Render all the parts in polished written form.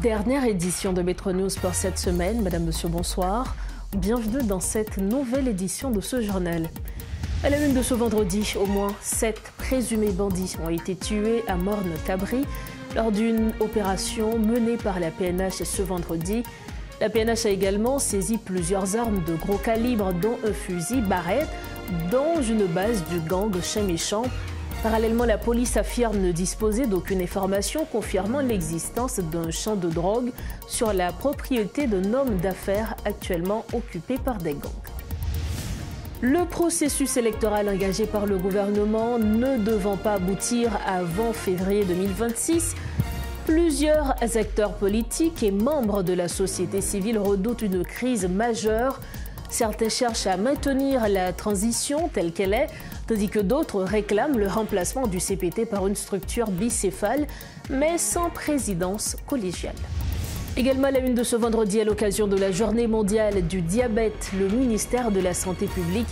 Dernière édition de Métro News pour cette semaine. Madame, Monsieur, bonsoir. Bienvenue dans cette nouvelle édition de ce journal. À la une de ce vendredi, au moins 7 présumés bandits ont été tués à Morne-Cabri lors d'une opération menée par la PNH ce vendredi. La PNH a également saisi plusieurs armes de gros calibre, dont un fusil Barrett, dans une base du gang Chien Méchant. Parallèlement, la police affirme ne disposer d'aucune information confirmant l'existence d'un champ de drogue sur la propriété d'un homme d'affaires actuellement occupé par des gangs. Le processus électoral engagé par le gouvernement ne devant pas aboutir avant février 2026, plusieurs acteurs politiques et membres de la société civile redoutent une crise majeure. Certains cherchent à maintenir la transition telle qu'elle est, tandis que d'autres réclament le remplacement du CPT par une structure bicéphale, mais sans présidence collégiale. Également à la une de ce vendredi, à l'occasion de la Journée mondiale du diabète, le ministère de la Santé publique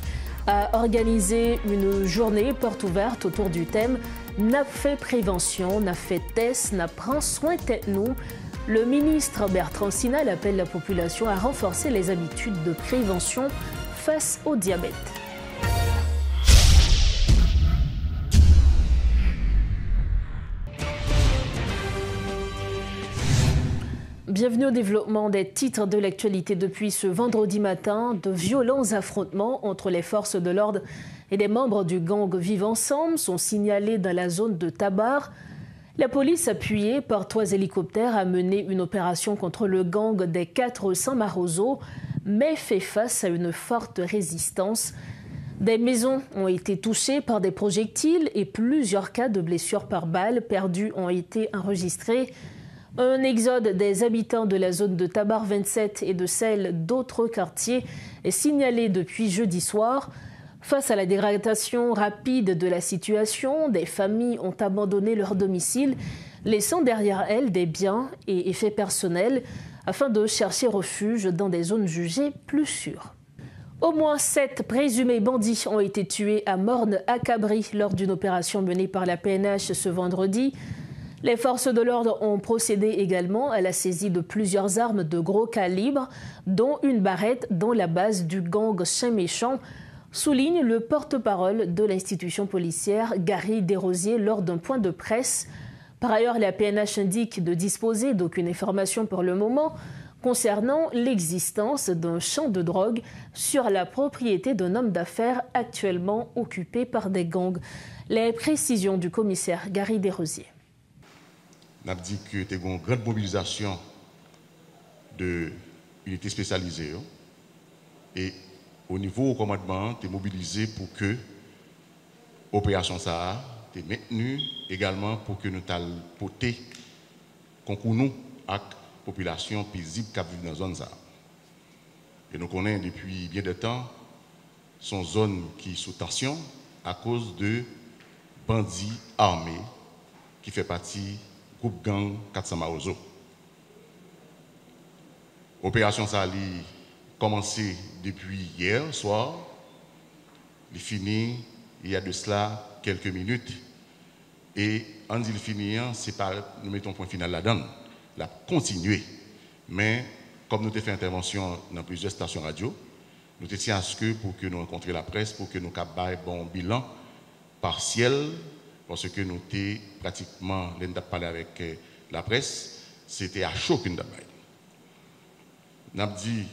a organisé une journée porte ouverte autour du thème « N'a fait prévention, n'a fait test, n'a prend soin de nous ». Le ministre Bertrand Sinal appelle la population à renforcer les habitudes de prévention face au diabète. Bienvenue au développement des titres de l'actualité. Depuis ce vendredi matin, de violents affrontements entre les forces de l'ordre et des membres du gang Vivre Ensemble sont signalés dans la zone de Tabar. La police, appuyée par 3 hélicoptères, a mené une opération contre le gang des 400 Marozo, mais fait face à une forte résistance. Des maisons ont été touchées par des projectiles et plusieurs cas de blessures par balles perdues ont été enregistrés. Un exode des habitants de la zone de Tabar 27 et de celle d'autres quartiers est signalé depuis jeudi soir. Face à la dégradation rapide de la situation, des familles ont abandonné leur domicile, laissant derrière elles des biens et effets personnels afin de chercher refuge dans des zones jugées plus sûres. Au moins 7 présumés bandits ont été tués à Morne-Cabri lors d'une opération menée par la PNH ce vendredi. Les forces de l'ordre ont procédé également à la saisie de plusieurs armes de gros calibre, dont une barrette dans la base du gang Chien Méchant, souligne le porte-parole de l'institution policière Gary Desrosiers lors d'un point de presse. Par ailleurs, la PNH indique de disposer d'aucune information pour le moment concernant l'existence d'un champ de drogue sur la propriété d'un homme d'affaires actuellement occupé par des gangs. Les précisions du commissaire Gary Desrosiers. On a dit que c'était une grande mobilisation de unités spécialisées et au niveau du commandement, tu es mobilisé pour que l'opération ça est maintenue également pour que nous t'allons porter concours nous avec la population paisible qui vit dans la zone ça. Et nous connaissons depuis bien de temps son zone qui est sous tension à cause de bandits armés qui fait partie du groupe gang 400 Marozo. Opération ça a commencé depuis hier soir, il finit il y a de cela quelques minutes. Et en dit le finir, c'est pas nous mettons point final là-dedans, la continuer. Mais comme nous avons fait intervention dans plusieurs stations radio, nous étions à ce que pour que nous rencontrions la presse, pour que nous captions bon bilan partiel, parce que nous étions pratiquement, nous avons parlé avec la presse, c'était à chaud qu'une d'abord. Nous avons dit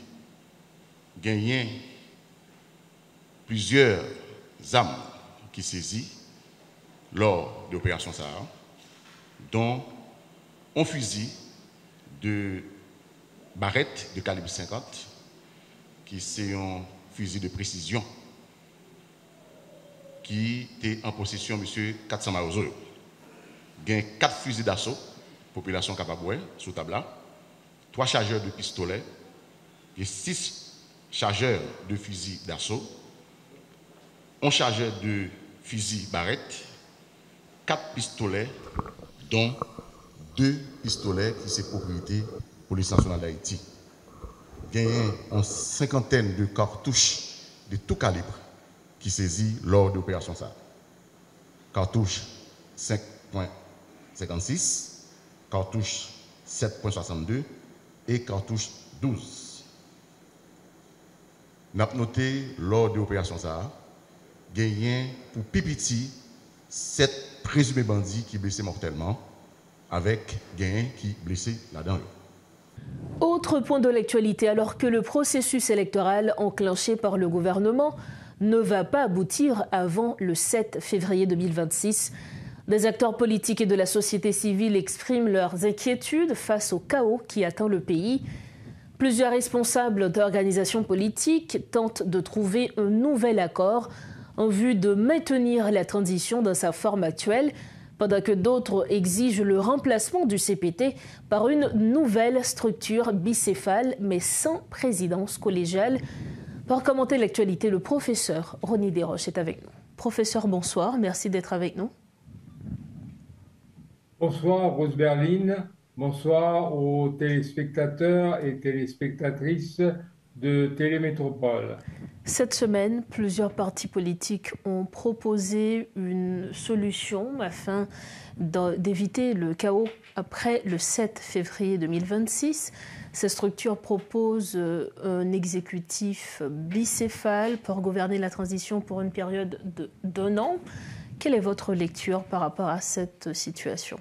gagner plusieurs armes qui saisies lors de l'opération Sahara, dont un fusil de barrette de calibre 50, qui c'est un fusil de précision, qui était en possession de M. 400 Marozo. Il y a 4 fusils d'assaut, population capable sous table, 3 chargeurs de pistolet, et 6 chargeurs de fusil d'assaut, un chargeur de fusil barrette, 4 pistolets, dont 2 pistolets qui sont propriété de la police nationale d'Haïti. Il y a une cinquantaine de cartouches de tout calibre qui saisit lors de l'opération SAR. Cartouche 5.56, cartouche 7.62 et cartouche 12. Nous avons noté lors de l'opération ça, gagné pour Pipiti 7 présumés bandits qui blessés mortellement, avec gain qui blessés là-dedans. Autre point de l'actualité, alors que le processus électoral enclenché par le gouvernement ne va pas aboutir avant le 7 février 2026, des acteurs politiques et de la société civile expriment leurs inquiétudes face au chaos qui atteint le pays. Plusieurs responsables d'organisations politiques tentent de trouver un nouvel accord en vue de maintenir la transition dans sa forme actuelle, pendant que d'autres exigent le remplacement du CPT par une nouvelle structure bicéphale, mais sans présidence collégiale. Pour commenter l'actualité, le professeur Ronnie Desroches est avec nous. Professeur, bonsoir, merci d'être avec nous. Bonsoir Rose Berline, bonsoir aux téléspectateurs et téléspectatrices de Télémétropole. Cette semaine, plusieurs partis politiques ont proposé une solution afin d'éviter le chaos après le 7 février 2026. Ces structures proposent un exécutif bicéphale pour gouverner la transition pour une période d'1 an. Quelle est votre lecture par rapport à cette situation?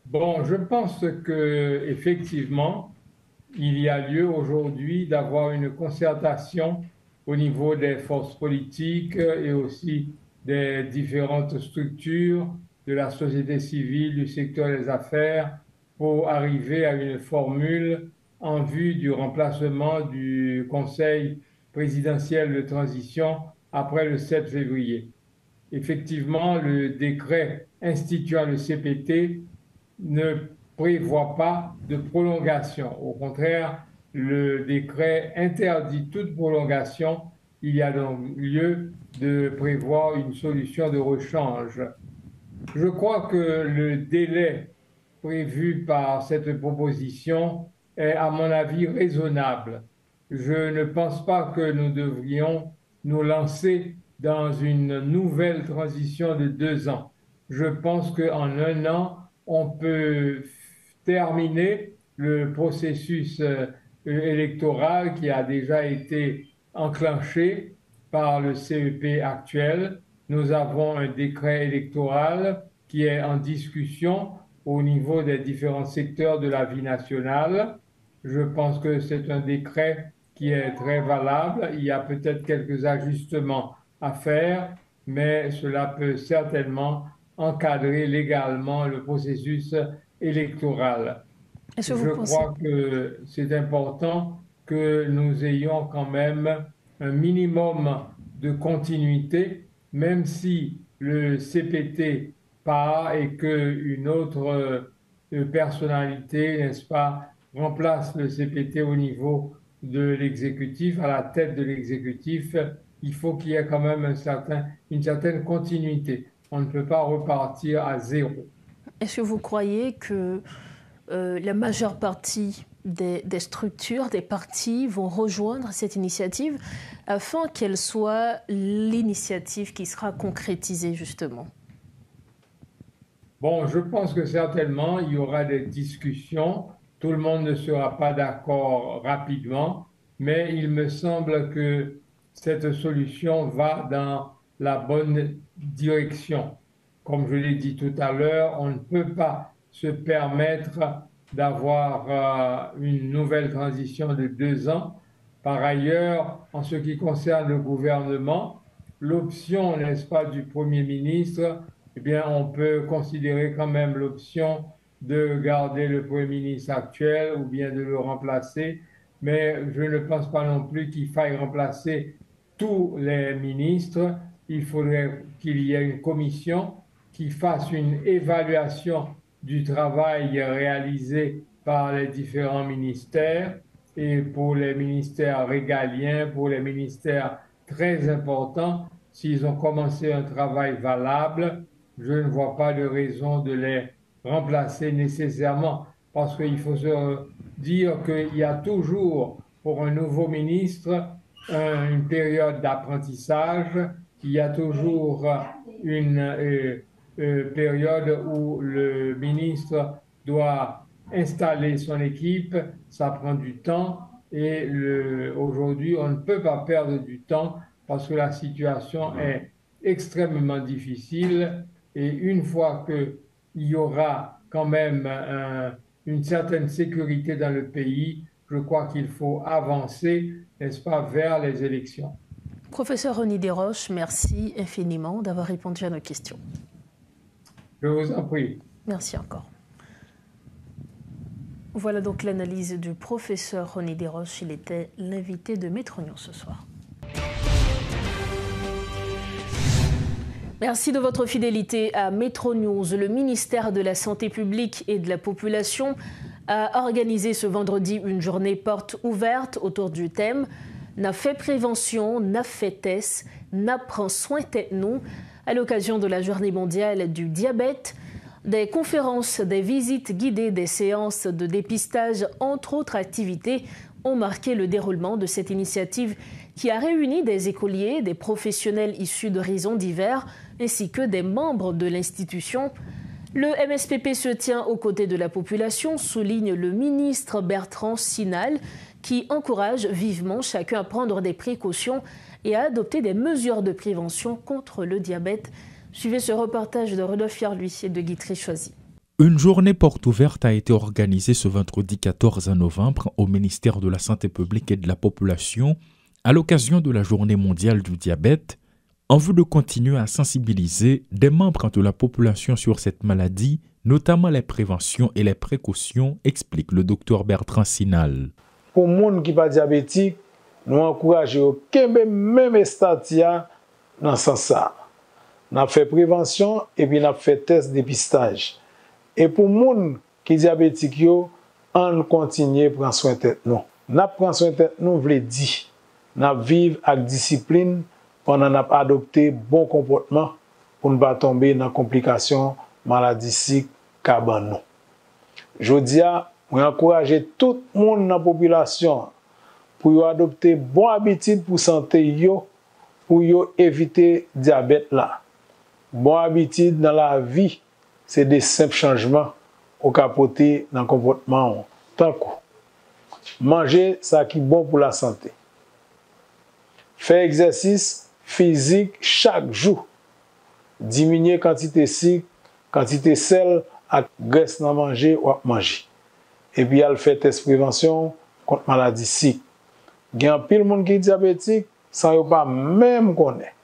Bon, je pense qu'effectivement, il y a lieu aujourd'hui d'avoir une concertation au niveau des forces politiques et aussi des différentes structures de la société civile, du secteur des affaires, pour arriver à une formule en vue du remplacement du Conseil présidentiel de transition après le 7 février. Effectivement, le décret instituant le CPT ne prévoit pas de prolongation. Au contraire, le décret interdit toute prolongation. Il y a donc lieu de prévoir une solution de rechange. Je crois que le délai prévu par cette proposition est, à mon avis, raisonnable. Je ne pense pas que nous devrions nous lancer dans une nouvelle transition de 2 ans. Je pense qu'en 1 an, on peut terminer le processus électoral qui a déjà été enclenché par le CEP actuel. Nous avons un décret électoral qui est en discussion au niveau des différents secteurs de la vie nationale. Je pense que c'est un décret qui est très valable. Il y a peut-être quelques ajustements à faire, mais cela peut certainement encadrer légalement le processus électoral. Je crois que c'est important que nous ayons quand même un minimum de continuité, même si le CPT part et qu'une autre personnalité, n'est-ce pas, remplace le CPT au niveau de l'exécutif, à la tête de l'exécutif. Il faut qu'il y ait quand même une certaine continuité. On ne peut pas repartir à zéro. Est-ce que vous croyez que la majeure partie des structures, des partis vont rejoindre cette initiative afin qu'elle soit l'initiative qui sera concrétisée justement? Bon, je pense que certainement il y aura des discussions. Tout le monde ne sera pas d'accord rapidement, mais il me semble que cette solution va dans la bonne direction. Comme je l'ai dit tout à l'heure, on ne peut pas se permettre d'avoir une nouvelle transition de 2 ans. Par ailleurs, en ce qui concerne le gouvernement, l'option, n'est-ce pas, du Premier ministre, eh bien, on peut considérer quand même l'option de garder le Premier ministre actuel ou bien de le remplacer, mais je ne pense pas non plus qu'il faille remplacer tous les ministres. Il faudrait qu'il y ait une commission qui fasse une évaluation du travail réalisé par les différents ministères et pour les ministères régaliens, pour les ministères très importants, s'ils ont commencé un travail valable, je ne vois pas de raison de les remplacer nécessairement, parce qu'il faut se dire qu'il y a toujours pour un nouveau ministre une période d'apprentissage, il y a toujours une période où le ministre doit installer son équipe, ça prend du temps et aujourd'hui, on ne peut pas perdre du temps parce que la situation est extrêmement difficile et une fois qu'il y aura quand même une certaine sécurité dans le pays, je crois qu'il faut avancer, n'est-ce pas, vers les élections. Professeur Rony Desroches, merci infiniment d'avoir répondu à nos questions. Je vous en prie. Merci encore. Voilà donc l'analyse du professeur Rony Desroches. Il était l'invité de Métro News ce soir. Merci de votre fidélité à Métro News. Le ministère de la Santé publique et de la Population a organisé ce vendredi une journée porte ouverte autour du thème « N'a fait prévention, n'a fait test, n'a prend soin tête nous » à l'occasion de la journée mondiale du diabète. Des conférences, des visites guidées, des séances de dépistage, entre autres activités, ont marqué le déroulement de cette initiative qui a réuni des écoliers, des professionnels issus d'horizons divers, ainsi que des membres de l'institution. Le MSPP se tient aux côtés de la population, souligne le ministre Bertrand Sinal, qui encourage vivement chacun à prendre des précautions et à adopter des mesures de prévention contre le diabète. Suivez ce reportage de Rodolphe Fierluy et de Guy Trichoisy. Une journée porte ouverte a été organisée ce vendredi 14 novembre au ministère de la Santé publique et de la Population à l'occasion de la journée mondiale du diabète, en vue de continuer à sensibiliser des membres de la population sur cette maladie, notamment les préventions et les précautions, explique le docteur Bertrand Sinal. Pour les gens qui ne sont pas diabétiques, nous encourageons même statia dans ce sens. Nous avons fait prévention et puis nous avons fait test dépistage. Et pour les gens qui sont diabétiques, on continue à prendre soin de tête. Nous prenons soin de tête, nous voulons dire, nous vivons avec discipline pendant que nous avons adopté bon comportement pour ne pas tomber dans les complications maladie cabane. Je dis, je encourage tout le monde dans la population pour adopter bonne habitude pour la santé, pour éviter le diabète. Bonne habitude dans la vie, c'est des simples changements au capoter dans le comportement. Tant que manger, ça qui est bon pour la santé. Faire exercice physique chaque jour. Diminuer quantité sucre, quantité sel, et graisse dans manger ou à manger. Et puis, elle fait test prévention contre maladie sick. Il y a un pile monde qui est diabétique sans pas même connaître.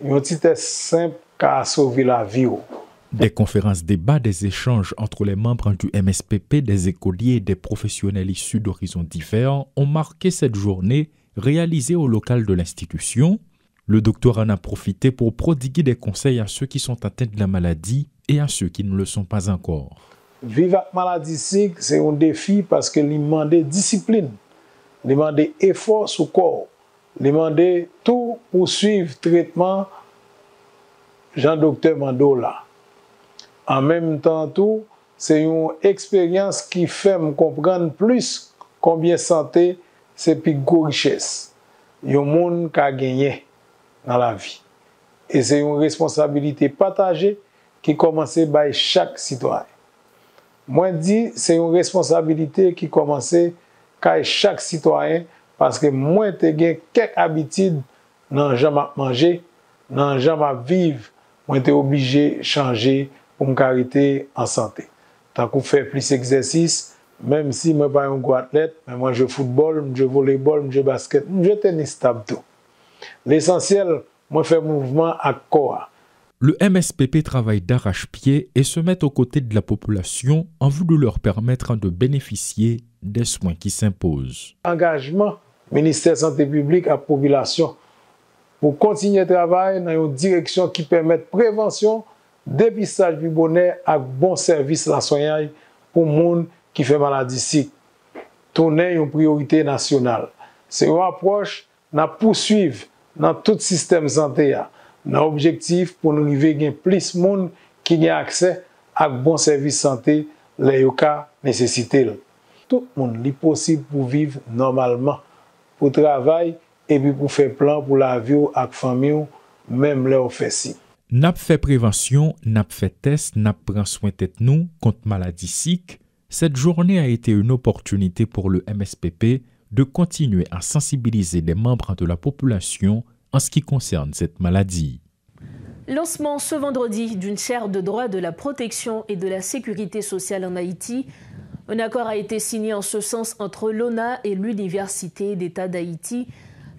Il y a un petit test simple qui a sauvé la vie. Des conférences débats, des échanges entre les membres du MSPP, des écoliers et des professionnels issus d'horizons différents ont marqué cette journée réalisée au local de l'institution. Le docteur en a profité pour prodiguer des conseils à ceux qui sont atteints de la maladie et à ceux qui ne le sont pas encore. Vivre avec maladie sick, c'est un défi parce qu'il demande discipline, il demande effort sur le corps, il demande tout pour suivre le traitement Jean-Docteur Mandola. En même temps, tout, c'est une expérience qui fait me comprendre plus combien santé, c'est plus grande richesse. Il y a un monde qui a gagné dans la vie. Et c'est une responsabilité partagée qui commence par chaque citoyen. Moi, je dis, c'est une responsabilité qui commence par chaque citoyen parce que moi, j'ai quelques habitudes dans le jamais manger, dans le jamais vivre, moi, j'ai obligé de changer pour me arrêter en santé. Tant qu'on fait plus d'exercice, même si je ne suis pas un gros athlète, mais moi, je football, je volleyball, je basket, je tennis stable tout. L'essentiel, moi, je fais mouvement à corps. Le MSPP travaille d'arrache-pied et se met aux côtés de la population en vue de leur permettre de bénéficier des soins qui s'imposent. Engagement, ministère de la Santé publique à la population pour continuer le travail dans une direction qui permet prévention, dépistage du bonheur et bon service la soignage pour les gens qui font maladie sick. Tourner une priorité nationale. C'est une approche à poursuivre dans tout le système de santé. Dans l'objectif pour nous arriver à plus de monde qui a accès à bon service santé, les cas nécessité. Tout le monde est possible pour vivre normalement, pour travailler et puis pour faire plan pour la vie avec la famille, même les offensives. N'a fait prévention, n'a fait test, n'a pris soin tête nous contre maladie SIC. Cette journée a été une opportunité pour le MSPP de continuer à sensibiliser les membres de la population en ce qui concerne cette maladie. Lancement ce vendredi d'une chaire de droit de la protection et de la sécurité sociale en Haïti. Un accord a été signé en ce sens entre l'ONA et l'Université d'État d'Haïti.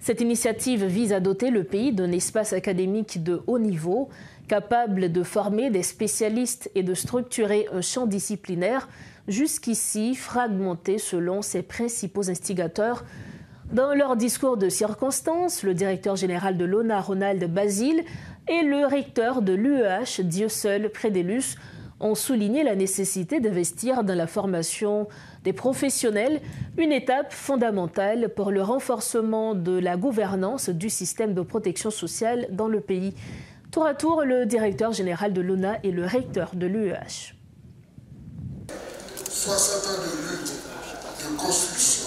Cette initiative vise à doter le pays d'un espace académique de haut niveau, capable de former des spécialistes et de structurer un champ disciplinaire jusqu'ici fragmenté selon ses principaux instigateurs. Dans leur discours de circonstance, le directeur général de l'ONA, Ronald Basile, et le recteur de l'UEH, Dieuseul Prédélus, ont souligné la nécessité d'investir dans la formation des professionnels, une étape fondamentale pour le renforcement de la gouvernance du système de protection sociale dans le pays. Tour à tour, le directeur général de l'ONA et le recteur de l'UEH. 60 ans de lutte, de construction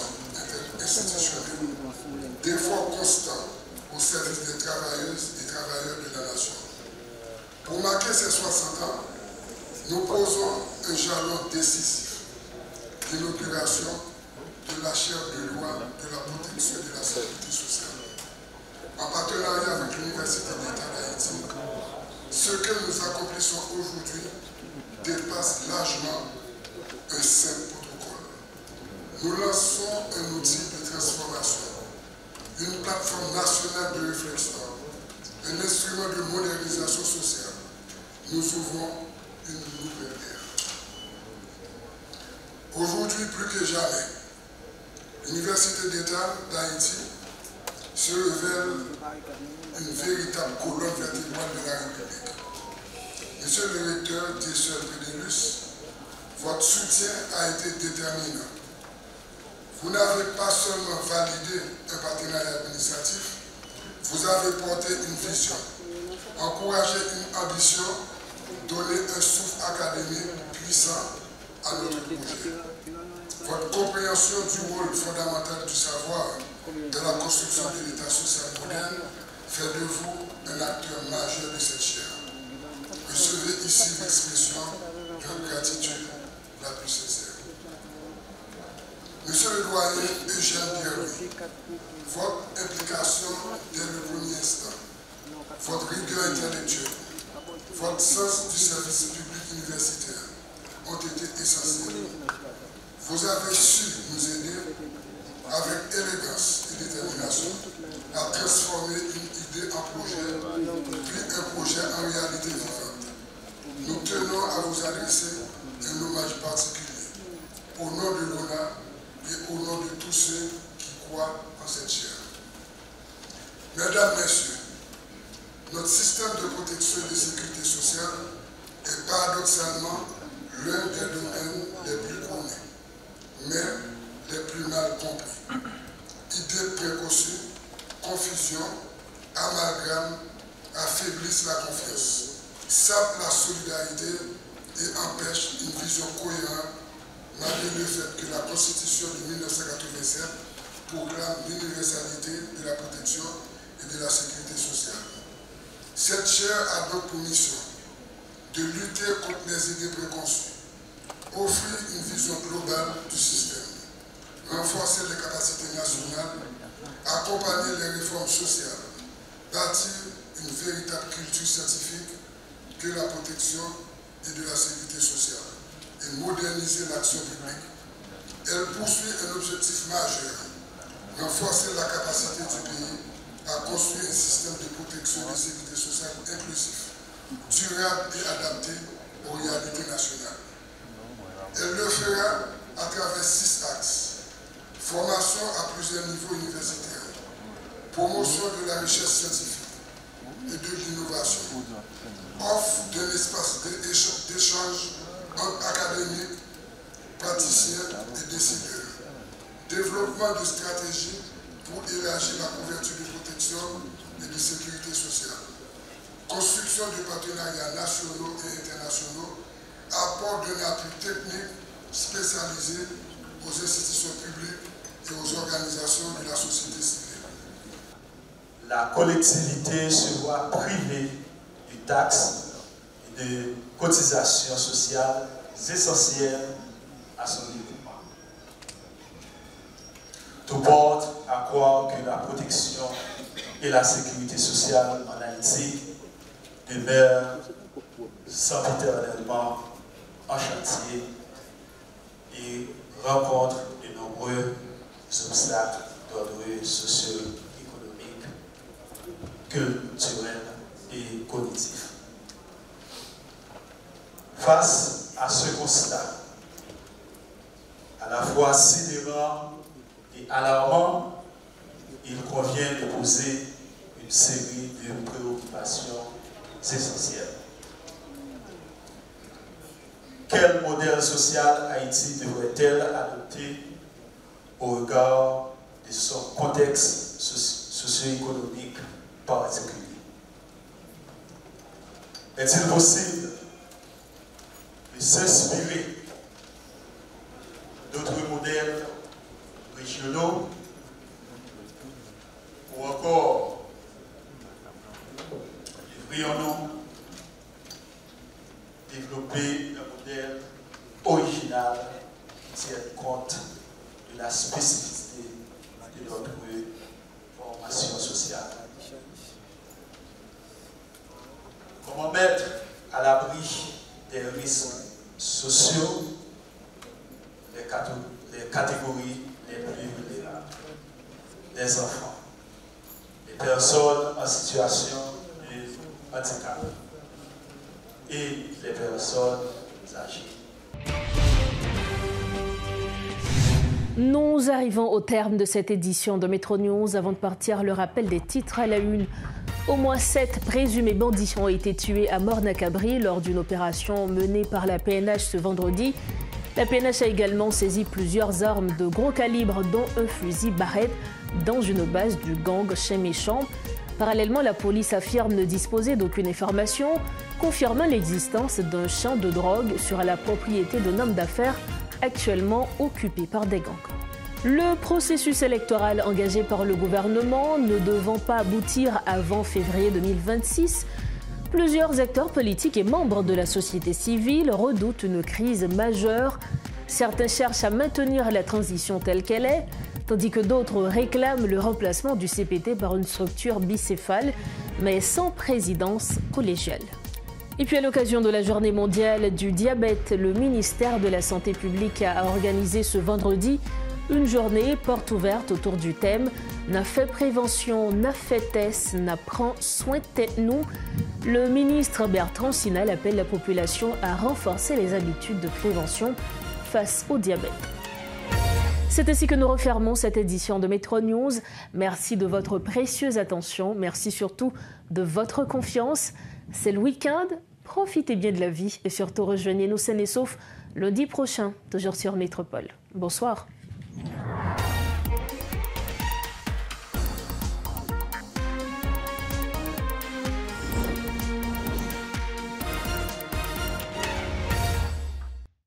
institutionnelle, d'efforts constants au service des travailleuses et travailleurs de la nation. Pour marquer ces 60 ans, nous posons un jalon décisif d'inauguration de la chaire de loi de la protection et de la sécurité sociale. En partenariat avec l'Université d'État d'Haïti, ce que nous accomplissons aujourd'hui dépasse largement un simple protocole. Nous lançons un outil de transformation, une plateforme nationale de réflexion, un instrument de modernisation sociale. Nous ouvrons une nouvelle ère. Aujourd'hui, plus que jamais, l'Université d'État d'Haïti se révèle une véritable colonne vertébrale de la République. Monsieur le recteur Dieuseul Prédélus, votre soutien a été déterminant. Vous n'avez pas seulement validé un partenariat administratif, vous avez porté une vision, encouragé une ambition, donné un souffle académique puissant à notre projet. Votre compréhension du rôle fondamental du savoir dans la construction de l'État social moderne fait de vous un acteur majeur de cette chaire. Recevez ici l'expression de gratitude la plus sincère. Monsieur le doyen Eugène Pierre-Louis, votre implication dès le premier instant, votre rigueur intellectuelle, votre sens du service public universitaire ont été essentiels. Vous avez su nous aider avec élégance et détermination à transformer une idée en projet, puis un projet en réalité vivante. Nous tenons à vous adresser un hommage particulier au nom de l'ONA et au nom de tous ceux qui croient en cette chaire. Mesdames, Messieurs, notre système de protection et de sécurité sociale est paradoxalement l'un des domaines les plus connus, mais les plus mal compris. Idées préconçues, confusion, amalgame affaiblissent la confiance, sapent la solidarité et empêchent une vision cohérente malgré le fait que la Constitution de 1987 proclame l'universalité de la protection et de la sécurité sociale. Cette chaire a donc pour mission de lutter contre les idées préconçues, offrir une vision globale du système, renforcer les capacités nationales, accompagner les réformes sociales, bâtir une véritable culture scientifique de la protection et de la sécurité sociale et moderniser l'action publique. Elle poursuit un objectif majeur, renforcer la capacité du pays à construire un système de protection et de sécurité sociale inclusif, durable et adapté aux réalités nationales. Elle le fera à travers 6 axes. Formation à plusieurs niveaux universitaires, promotion de la recherche scientifique et de l'innovation, offre d'un espace d'échange entre académiques, praticiens et décideurs, développement de stratégies pour élargir la couverture de protection et de sécurité sociale, construction de partenariats nationaux et internationaux, apport d'un appui technique spécialisé aux institutions publiques et aux organisations de la société civile. La collectivité se voit privée du taxes et de cotisations sociales essentielles à son développement. Tout porte à croire que la protection et la sécurité sociale en Haïti demeurent sempiternellement en chantier et rencontrent de nombreux obstacles d'ordre socio-économique, culturel et cognitif. Face à ce constat, à la fois sidérant et alarmant, il convient de poser une série de préoccupations essentielles. Quel modèle social Haïti devrait-elle adopter au regard de son contexte socio-économique particulier? Est-il possible de s'inspirer d'autres modèles régionaux ou encore devrions-nous développer un modèle original qui tienne compte de la spécificité de notre formation sociale? Comment mettre à l'abri des risques sociaux les catégories les plus vulnérables, les enfants, les personnes en situation de handicap et les personnes âgées. Nous arrivons au terme de cette édition de Métro News. Avant de partir, le rappel des titres à la une. Au moins 7 présumés bandits ont été tués à Morne-à-Cabri lors d'une opération menée par la PNH ce vendredi. La PNH a également saisi plusieurs armes de gros calibre, dont un fusil Barrett, dans une base du gang chez Méchant. Parallèlement, la police affirme ne disposer d'aucune information confirmant l'existence d'un champ de drogue sur la propriété d'un homme d'affaires actuellement occupé par des gangs. Le processus électoral engagé par le gouvernement ne devant pas aboutir avant février 2026, plusieurs acteurs politiques et membres de la société civile redoutent une crise majeure. Certains cherchent à maintenir la transition telle qu'elle est, tandis que d'autres réclament le remplacement du CPT par une structure bicéphale, mais sans présidence collégiale. Et puis à l'occasion de la journée mondiale du diabète, le ministère de la Santé publique a organisé ce vendredi une journée porte ouverte autour du thème « N'a fait prévention, n'a fait test, n'a prend soin de nous ». Le ministre Bertrand Sinal appelle la population à renforcer les habitudes de prévention face au diabète. C'est ainsi que nous refermons cette édition de Métro News. Merci de votre précieuse attention. Merci surtout de votre confiance. C'est le week-end. Profitez bien de la vie et surtout rejoignez-nous sains et saufs lundi prochain, toujours sur Métropole. Bonsoir.